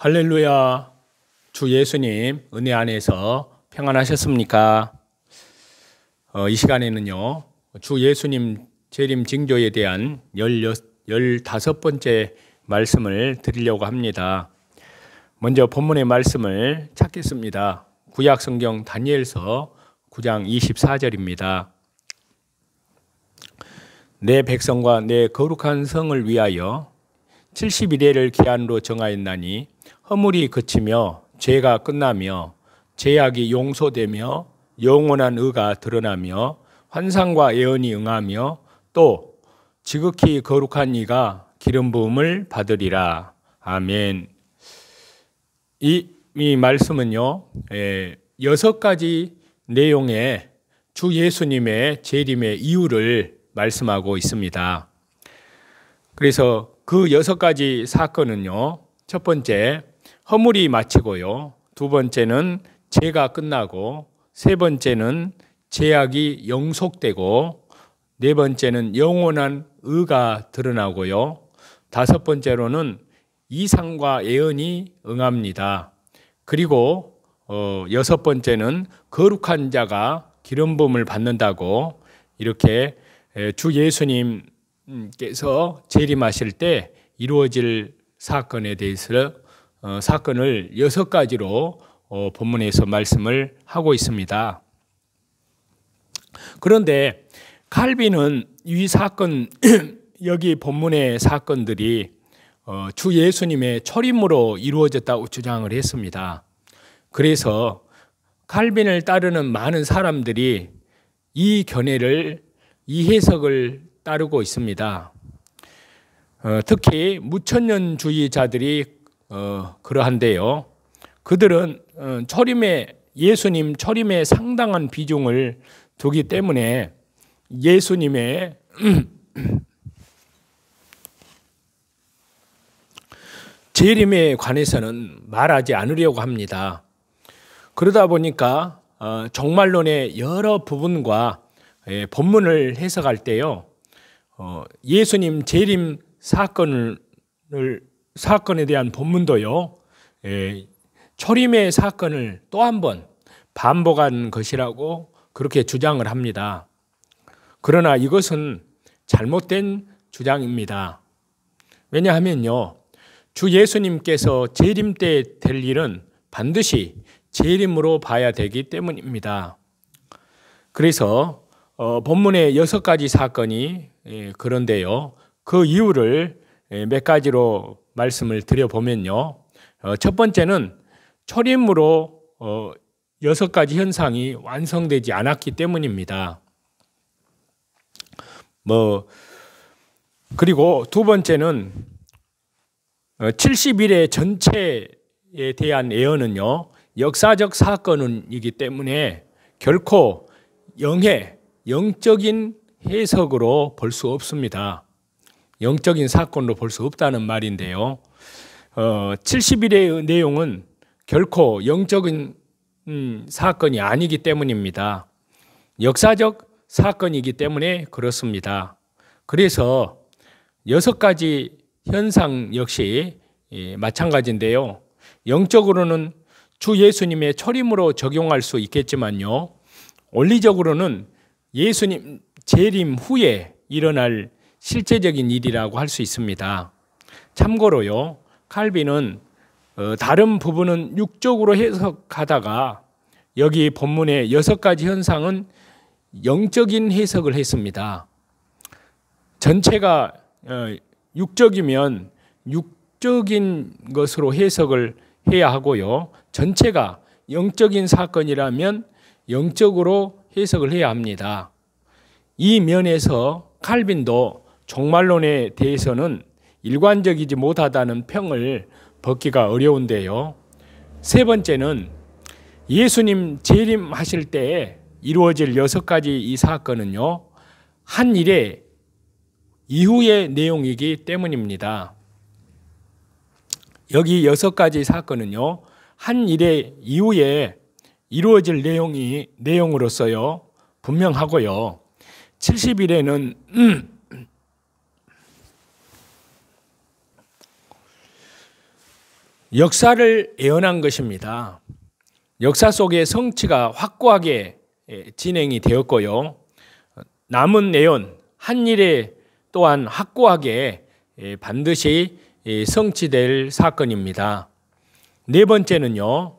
할렐루야. 주 예수님 은혜 안에서 평안하셨습니까? 이 시간에는요, 주 예수님 재림 징조에 대한 15번째 말씀을 드리려고 합니다. 먼저 본문의 말씀을 찾겠습니다. 구약 성경 다니엘서 9장 24절입니다. 내 백성과 내 거룩한 성을 위하여 70일을 기한으로 정하였나니 허물이 그치며 죄가 끝나며 죄악이 용서되며 영원한 의가 드러나며 환상과 예언이 응하며 또 지극히 거룩한 이가 기름 부음을 받으리라. 아멘. 이 말씀은요, 6가지 내용의 주 예수님의 재림의 이유를 말씀하고 있습니다. 그래서 그 6가지 사건은요, 첫 번째 허물이 마치고요, 두 번째는 죄가 끝나고, 세 번째는 죄악이 영속되고, 네 번째는 영원한 의가 드러나고요, 다섯 번째로는 이상과 예언이 응합니다. 그리고 여섯 번째는 거룩한 자가 기름 부음을 받는다고, 이렇게 주 예수님께서 재림하실 때 이루어질 사건에 대해서 사건을 6가지로 본문에서 말씀을 하고 있습니다. 그런데 칼빈은 이 사건, 여기 본문의 사건들이 주 예수님의 초림으로 이루어졌다고 주장을 했습니다. 그래서 칼빈을 따르는 많은 사람들이 이 견해를, 이 해석을 따르고 있습니다. 특히 무천년주의자들이 그러한데요. 그들은 예수님 초림에 상당한 비중을 두기 때문에 예수님의 재림에 관해서는 말하지 않으려고 합니다. 그러다 보니까 종말론의 여러 부분과 본문을 해석할 때요, 예수님 재림 사건에 대한 본문도요, 초림의 사건을 또 한 번 반복한 것이라고 그렇게 주장을 합니다. 그러나 이것은 잘못된 주장입니다. 왜냐하면요, 주 예수님께서 재림 때 될 일은 반드시 재림으로 봐야 되기 때문입니다. 그래서 본문의 6가지 사건이 그런데요, 그 이유를 몇 가지로 말씀을 드려보면요, 첫 번째는 초림으로 6가지 현상이 완성되지 않았기 때문입니다. 그리고 두 번째는 70일의 전체에 대한 예언은요, 역사적 사건이기 때문에 결코 영적인 해석으로 볼 수 없습니다. 영적인 사건으로 볼 수 없다는 말인데요, 70일의 내용은 결코 영적인 사건이 아니기 때문입니다. 역사적 사건이기 때문에 그렇습니다. 그래서 6가지 현상 역시 마찬가지인데요, 영적으로는 주 예수님의 초림으로 적용할 수 있겠지만요, 원리적으로는 예수님 재림 후에 일어날 실제적인 일이라고 할 수 있습니다. 참고로요, 칼빈은 다른 부분은 육적으로 해석하다가 여기 본문의 6가지 현상은 영적인 해석을 했습니다. 전체가 육적이면 육적인 것으로 해석을 해야 하고요, 전체가 영적인 사건이라면 영적으로 해석을 해야 합니다. 이 면에서 칼빈도 종말론에 대해서는 일관적이지 못하다는 평을 벗기가 어려운데요, 세 번째는 예수님 재림하실 때 이루어질 6가지 이 사건은요, 한 일의 이후의 내용이기 때문입니다. 여기 6가지 사건은요, 한 일의 이후에 이루어질 내용으로서요 분명하고요, 70일에는 역사를 예언한 것입니다. 역사 속에 성취가 확고하게 진행이 되었고요. 남은 예언, 한 일에 또한 확고하게 반드시 성취될 사건입니다. 네 번째는요,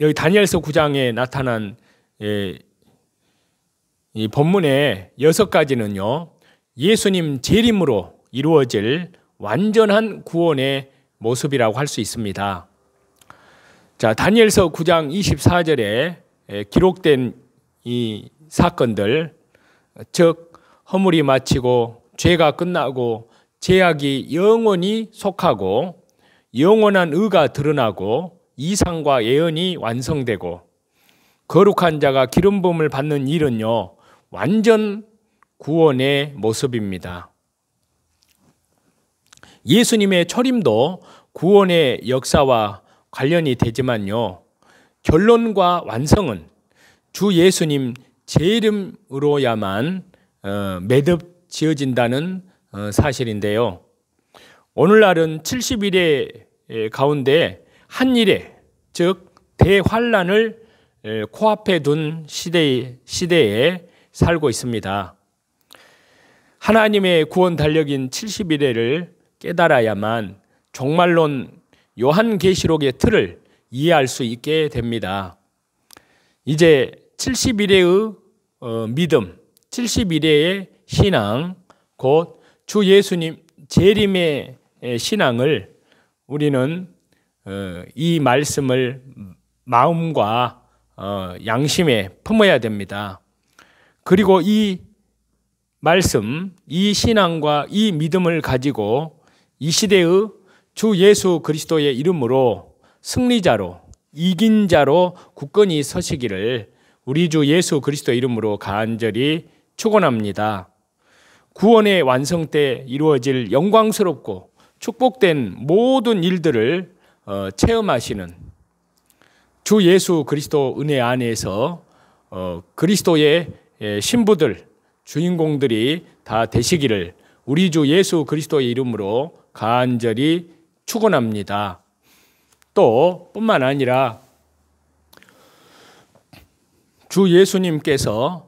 여기 다니엘서 9장에 나타난 이 본문의 6가지는요, 예수님 재림으로 이루어질 완전한 구원의 모습이라고 할 수 있습니다. 자, 다니엘서 9장 24절에 기록된 이 사건들, 즉 허물이 마치고 죄가 끝나고 죄악이 영원히 속하고 영원한 의가 드러나고 이상과 예언이 완성되고 거룩한 자가 기름 부음을 받는 일은요, 완전 구원의 모습입니다. 예수님의 초림도 구원의 역사와 관련이 되지만요, 결론과 완성은 주 예수님 재림으로야만 매듭 지어진다는 사실인데요. 오늘날은 70일의 가운데 한 일에, 즉 대환란을 코앞에 둔 시대에 살고 있습니다. 하나님의 구원 달력인 70일을 깨달아야만 종말론 요한계시록의 틀을 이해할 수 있게 됩니다. 이제 70일의 믿음, 70일의 신앙, 곧 주 예수님 재림의 신앙을 우리는 이 말씀을 마음과 양심에 품어야 됩니다. 그리고 이 말씀, 이 신앙과 이 믿음을 가지고 이 시대의 주 예수 그리스도의 이름으로 승리자로, 이긴 자로 굳건히 서시기를 우리 주 예수 그리스도 이름으로 간절히 축원합니다. 구원의 완성 때 이루어질 영광스럽고 축복된 모든 일들을 체험하시는 주 예수 그리스도 은혜 안에서 그리스도의 신부들, 주인공들이 다 되시기를 우리 주 예수 그리스도의 이름으로 간절히 축원합니다. 또 뿐만 아니라 주 예수님께서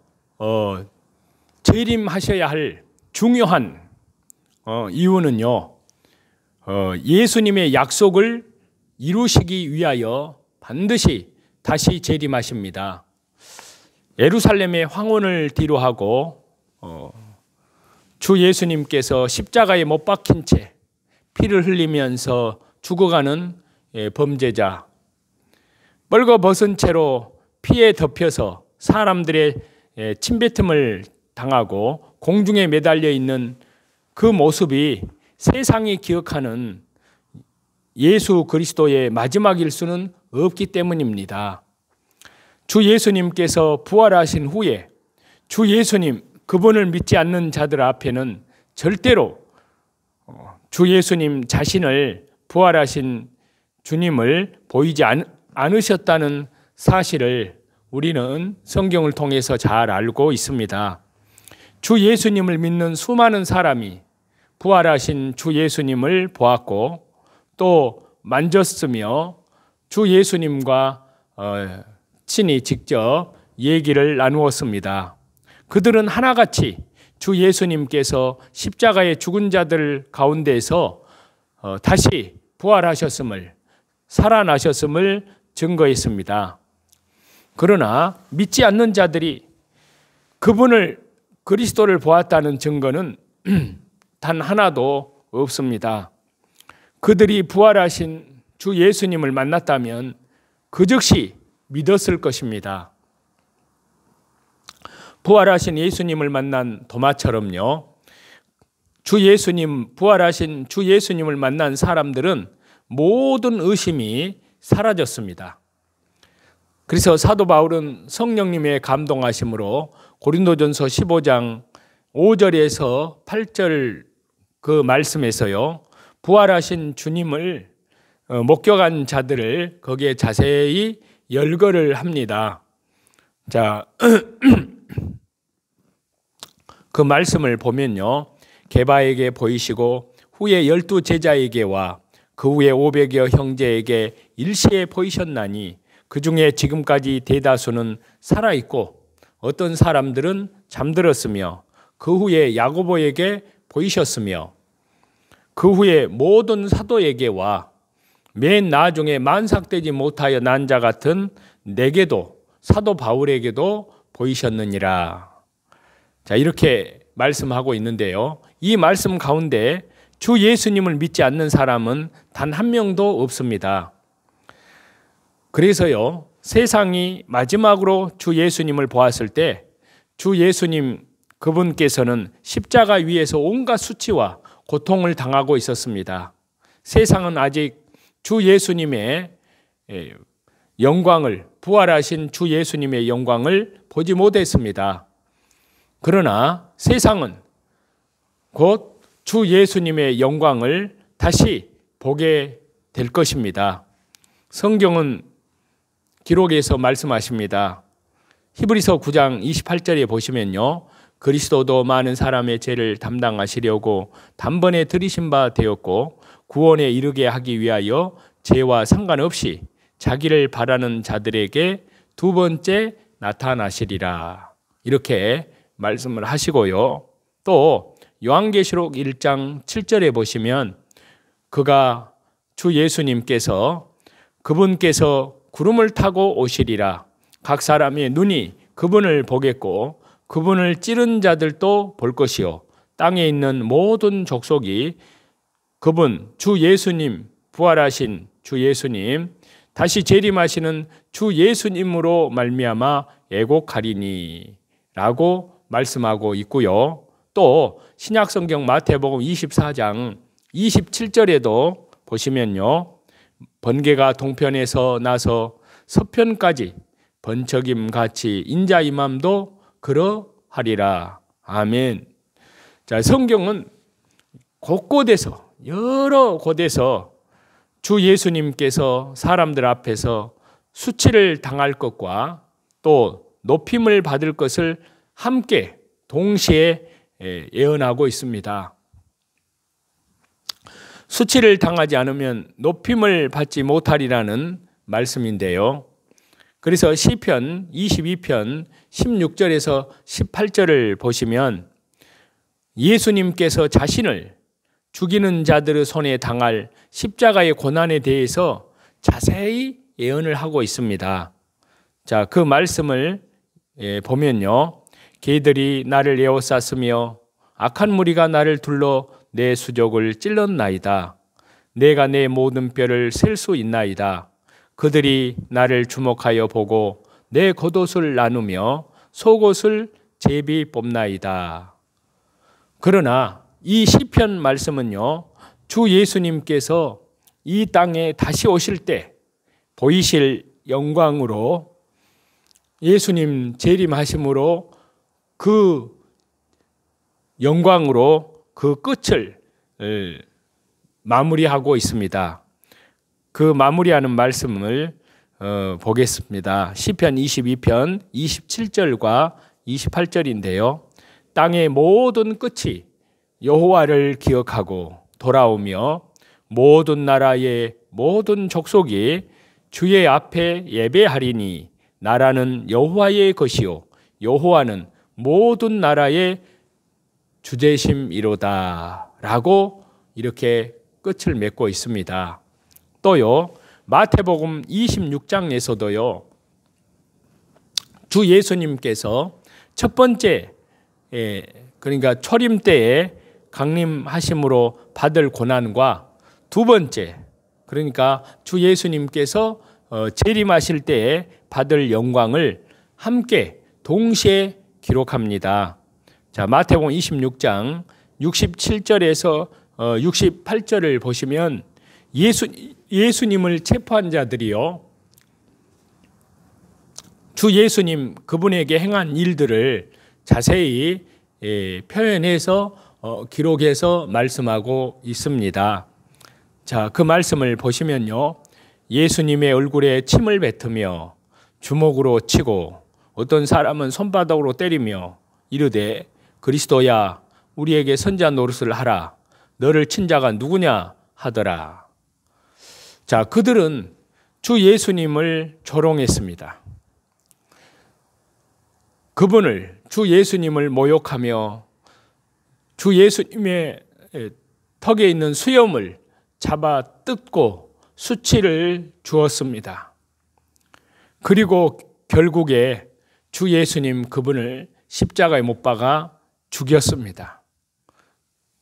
재림하셔야 할 중요한 이유는요, 예수님의 약속을 이루시기 위하여 반드시 다시 재림하십니다. 예루살렘의 황혼을 뒤로하고 주 예수님께서 십자가에 못 박힌 채 피를 흘리면서 죽어가는 범죄자, 벌거벗은 채로 피에 덮여서 사람들의 침뱉음을 당하고 공중에 매달려 있는 그 모습이 세상이 기억하는 예수 그리스도의 마지막일 수는 없기 때문입니다. 주 예수님께서 부활하신 후에 주 예수님, 그분을 믿지 않는 자들 앞에는 절대로 주 예수님 자신을, 부활하신 주님을 보이지 않으셨다는 사실을 우리는 성경을 통해서 잘 알고 있습니다. 주 예수님을 믿는 수많은 사람이 부활하신 주 예수님을 보았고 또 만졌으며 주 예수님과 친히 직접 얘기를 나누었습니다. 그들은 하나같이 주 예수님께서 십자가의 죽은 자들 가운데서 다시 부활하셨음을, 살아나셨음을 증거했습니다. 그러나 믿지 않는 자들이 그분을, 그리스도를 보았다는 증거는 단 하나도 없습니다. 그들이 부활하신 주 예수님을 만났다면 그 즉시 믿었을 것입니다. 부활하신 예수님을 만난 도마처럼요, 주 예수님, 부활하신 주 예수님을 만난 사람들은 모든 의심이 사라졌습니다. 그래서 사도 바울은 성령님의 감동하심으로 고린도전서 15장 5절에서 8절 그 말씀에서요, 부활하신 주님을 목격한 자들을 거기에 자세히 열거를 합니다. 자, 그 말씀을 보면요, 게바에게 보이시고 후에 12 제자에게와 그 후에 500여 형제에게 일시에 보이셨나니 그 중에 지금까지 대다수는 살아있고 어떤 사람들은 잠들었으며 그 후에 야고보에게 보이셨으며 그 후에 모든 사도에게와 맨 나중에 만삭되지 못하여 난 자 같은 내게도 사도 바울에게도 보이셨느니라. 자, 이렇게 말씀하고 있는데요. 이 말씀 가운데 주 예수님을 믿지 않는 사람은 단 한 명도 없습니다. 그래서요, 세상이 마지막으로 주 예수님을 보았을 때 주 예수님 그분께서는 십자가 위에서 온갖 수치와 고통을 당하고 있었습니다. 세상은 아직 주 예수님의 영광을, 부활하신 주 예수님의 영광을 보지 못했습니다. 그러나 세상은 곧 주 예수님의 영광을 다시 보게 될 것입니다. 성경은 기록에서 말씀하십니다. 히브리서 9장 28절에 보시면요, 그리스도도 많은 사람의 죄를 담당하시려고 단번에 들이신 바 되었고 구원에 이르게 하기 위하여 죄와 상관없이 자기를 바라는 자들에게 두 번째 나타나시리라. 이렇게 말씀을 하시고요. 또 요한계시록 1장 7절에 보시면 그가 주 예수님께서 그분께서 구름을 타고 오시리라. 각 사람의 눈이 그분을 보겠고 그분을 찌른 자들도 볼 것이요 땅에 있는 모든 족속이 그분 주 예수님, 부활하신 주 예수님, 다시 재림하시는 주 예수님으로 말미암아 애곡하리니 라고 말씀하고 있고요. 또 신약성경 마태복음 24장 27절에도 보시면요, 번개가 동편에서 나서 서편까지 번쩍임같이 인자 임함도 그러하리라. 아멘. 자, 성경은 곳곳에서, 여러 곳에서 주 예수님께서 사람들 앞에서 수치를 당할 것과 또 높임을 받을 것을 함께 동시에 예언하고 있습니다. 수치를 당하지 않으면 높임을 받지 못하리라는 말씀인데요. 그래서 시편 22편 16절에서 18절을 보시면 예수님께서 자신을 죽이는 자들의 손에 당할 십자가의 고난에 대해서 자세히 예언을 하고 있습니다. 자, 그 말씀을 보면요, 개들이 나를 에워쌌으며 악한 무리가 나를 둘러 내 수족을 찔렀나이다. 내가 내 모든 뼈를 셀 수 있나이다. 그들이 나를 주목하여 보고 내 겉옷을 나누며 속옷을 제비 뽑나이다. 그러나 이 시편 말씀은요, 주 예수님께서 이 땅에 다시 오실 때 보이실 영광으로 예수님 재림하심으로 그 영광으로 그 끝을 마무리하고 있습니다. 그 마무리하는 말씀을 보겠습니다. 시편 22편 27절과 28절인데요. 땅의 모든 끝이 여호와를 기억하고 돌아오며 모든 나라의 모든 족속이 주의 앞에 예배하리니 나라는 여호와의 것이요 여호와는 모든 나라의 주제심이로다 라고 이렇게 끝을 맺고 있습니다. 또요, 마태복음 26장에서도요, 주 예수님께서 첫 번째, 그러니까 초림 때에 강림하심으로 받을 고난과 두 번째, 그러니까 주 예수님께서 재림하실 때에 받을 영광을 함께 동시에 기록합니다. 자, 마태복음 26장 67절에서 68절을 보시면 예수님을 체포한 자들이요, 주 예수님 그분에게 행한 일들을 자세히 표현해서 기록해서 말씀하고 있습니다. 자, 그 말씀을 보시면요, 예수님의 얼굴에 침을 뱉으며 주먹으로 치고 어떤 사람은 손바닥으로 때리며 이르되 그리스도야 우리에게 선자 노릇을 하라. 너를 친 자가 누구냐 하더라. 자, 그들은 주 예수님을 조롱했습니다. 주 예수님을 모욕하며 주 예수님의 턱에 있는 수염을 잡아 뜯고 수치를 주었습니다. 그리고 결국에 주 예수님 그분을 십자가에 못 박아 죽였습니다.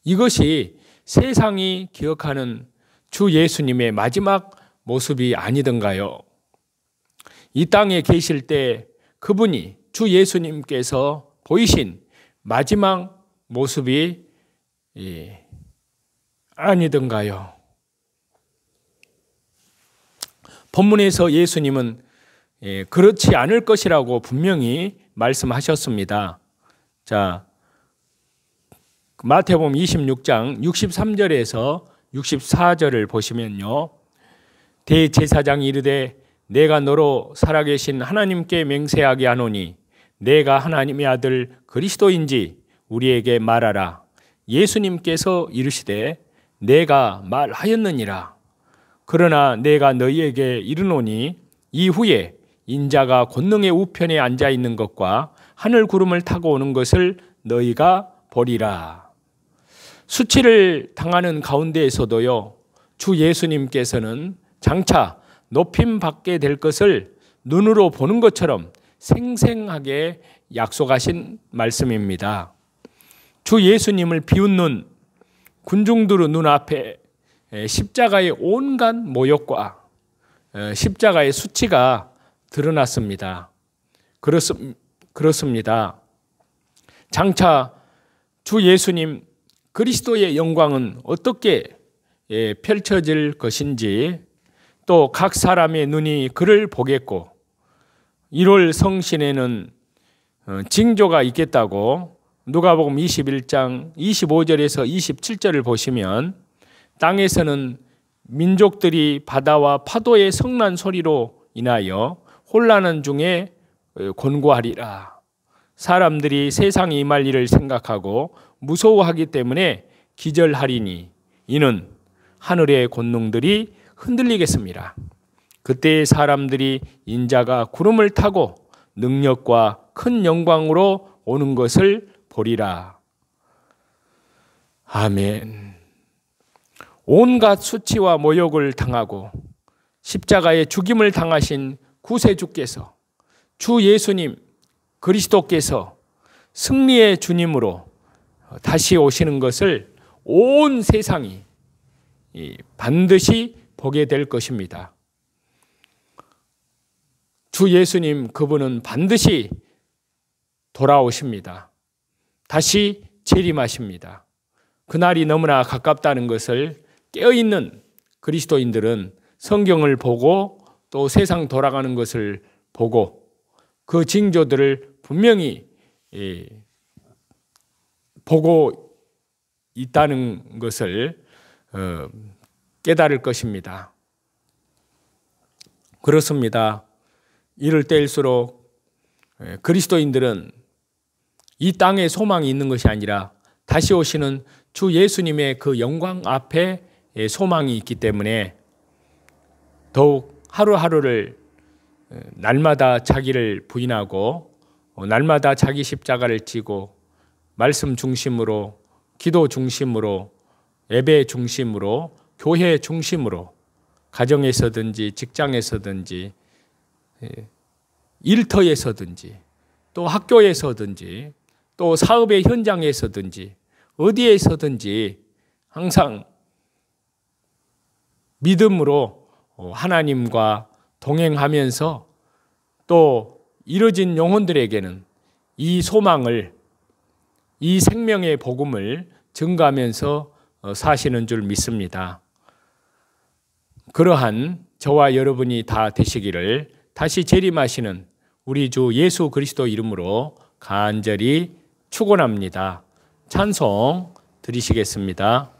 이것이 세상이 기억하는 주 예수님의 마지막 모습이 아니던가요? 이 땅에 계실 때 그분이 주 예수님께서 보이신 마지막 모습이 아니던가요? 본문에서 예수님은 그렇지 않을 것이라고 분명히 말씀하셨습니다. 자, 마태복음 26장 63절에서 64절을 보시면요. 대제사장이 이르되 내가 너로 살아계신 하나님께 맹세하게 하노니 내가 하나님의 아들 그리스도인지 우리에게 말하라. 예수님께서 이르시되 내가 말하였느니라. 그러나 내가 너희에게 이르노니 이후에 인자가 권능의 우편에 앉아 있는 것과 하늘 구름을 타고 오는 것을 너희가 보리라. 수치를 당하는 가운데에서도요, 주 예수님께서는 장차 높임 받게 될 것을 눈으로 보는 것처럼 생생하게 약속하신 말씀입니다. 주 예수님을 비웃는 군중들의 눈앞에 십자가의 온갖 모욕과 십자가의 수치가 드러났습니다. 그렇습니다. 장차 주 예수님 그리스도의 영광은 어떻게 펼쳐질 것인지, 또 각 사람의 눈이 그를 보겠고 1월 성신에는 징조가 있겠다고 누가복음 21장 25절에서 27절을 보시면 땅에서는 민족들이 바다와 파도의 성난 소리로 인하여 혼란한 중에 곤고하리라. 사람들이 세상에 임할 일을 생각하고 무서워하기 때문에 기절하리니 이는 하늘의 권능들이 흔들리겠습니다. 그때 사람들이 인자가 구름을 타고 능력과 큰 영광으로 오는 것을 보리라. 아멘. 온갖 수치와 모욕을 당하고 십자가에 죽임을 당하신 구세주께서, 주 예수님 그리스도께서 승리의 주님으로 다시 오시는 것을 온 세상이 반드시 보게 될 것입니다. 주 예수님 그분은 반드시 돌아오십니다. 다시 재림하십니다. 그날이 너무나 가깝다는 것을 깨어있는 그리스도인들은 성경을 보고 또 세상 돌아가는 것을 보고 그 징조들을 분명히 보고 있다는 것을 깨달을 것입니다. 그렇습니다. 이럴 때일수록 그리스도인들은 이 땅에 소망이 있는 것이 아니라 다시 오시는 주 예수님의 그 영광 앞에 소망이 있기 때문에 더욱 하루하루를 날마다 자기를 부인하고 날마다 자기 십자가를 지고 말씀 중심으로, 기도 중심으로, 예배 중심으로, 교회 중심으로, 가정에서든지 직장에서든지 일터에서든지 또 학교에서든지 또 사업의 현장에서든지 어디에서든지 항상 믿음으로 하나님과 동행하면서 또 이뤄진 영혼들에게는 이 소망을, 이 생명의 복음을 증거하면서 사시는 줄 믿습니다. 그러한 저와 여러분이 다 되시기를 다시 재림하시는 우리 주 예수 그리스도 이름으로 간절히 축원합니다. 찬송 드리시겠습니다.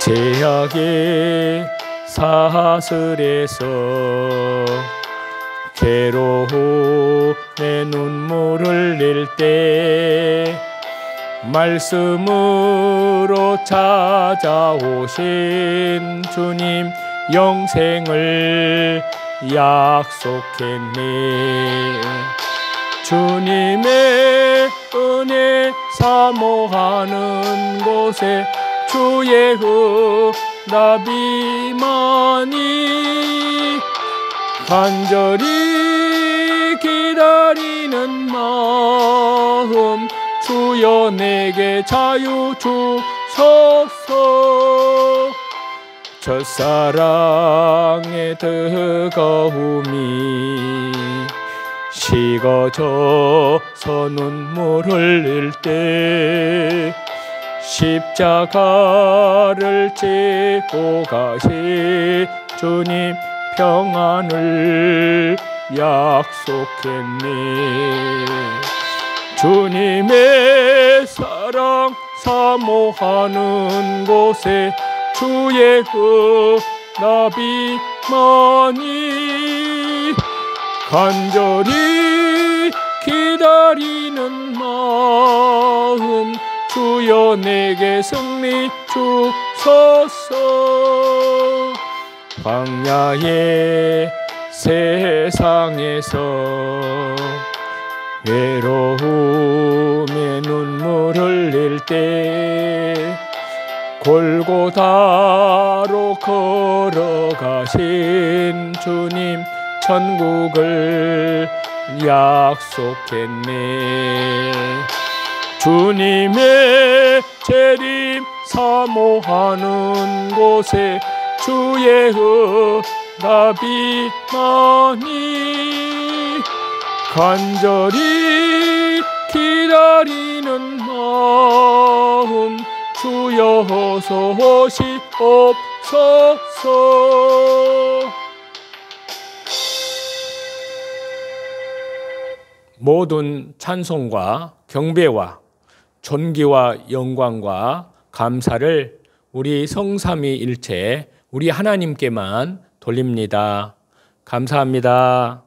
제약의 사슬에서 괴로움의 눈물을 낼 때 말씀으로 찾아오신 주님 영생을 약속했네. 주님의 은혜 사모하는 곳에 주의 응답이 많이 간절히 기다리는 마음 주여 내게 자유 주소서. 첫사랑의 뜨거움이 식어져서 눈물 흘릴 때 십자가를 지고 가신 주님 평안을 약속했네. 주님의 사랑 사모하는 곳에 주의 응답이 많이 간절히 기다리는 마음 주여 내게 승리 주소서. 광야의 세상에서 외로움에 눈물 흘릴 때 골고다로 걸어가신 주님 천국을 약속했네. 주님의 재림 사모하는 곳에 주의 응답이 많이 간절히 기다리는 마음 주여 어서 오시옵소서. 모든 찬송과 경배와 존귀와 영광과 감사를 우리 성삼위일체 우리 하나님께만 돌립니다. 감사합니다.